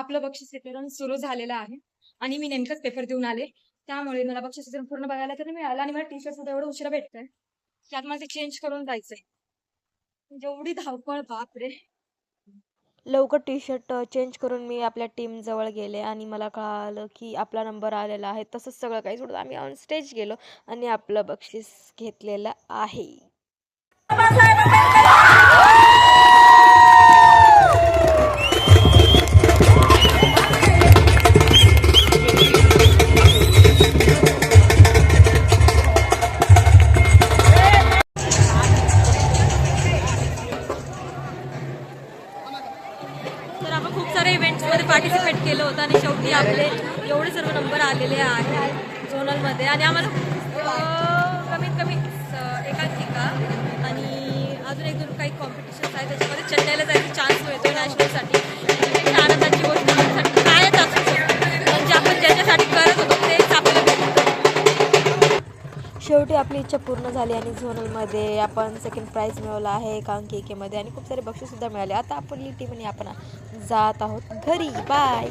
आपलं बक्षीस वितरण सुरू झालेलं आहे आणि मी नेमकंच पेपर देऊन आले. त्यामुळे मला बक्षीस वितरण पूर्ण बघायला तर मिळालं आणि मला टी-शर्ट सुद्धा एवढं उशिरा भेटतंय, की आता मला ते चेंज करून जायचंय. एवढी धावपळ बापरे! लवकर टी-शर्ट चेंज करून मी आपल्या टीमजवळ गेले आणि मला कळालं, की आपला नंबर आलेला आहे. तसंच सगळं काही सोडून आम्ही ऑन स्टेज गेलो आणि आपलं बक्षीस घेतलेलं आहे. तर आपण खूप सारे इव्हेंट्समध्ये पार्टिसिपेट केलं होतं आणि शेवटी आपले एवढे सर्व नंबर आलेले आहेत झोनलमध्ये आणि आम्हाला कमीत कमी एकांकिका आणि अजून एक दोन काही कॉम्पिटिशन्स आहेत त्याच्यामध्ये चेन्नईला जायचा चान्स मिळतो नॅशनलसाठी. त्यापेक्षा आनंदाची गोष्ट आमच्यासाठी कायच असू शकतो, म्हणजे आपण ज्याच्यासाठी करत होतो तेच आपल्याला भेटतं. शेवटी आपली इच्छा पूर्ण झाली आणि झोनलमध्ये आपण सेकंड प्राईज मिळवला आहे एकांकिकेमध्ये आणि खूप सारे बक्षीससुद्धा मिळाले. आता आपली टीम आणि आपण जात आहोत घरी. बाय.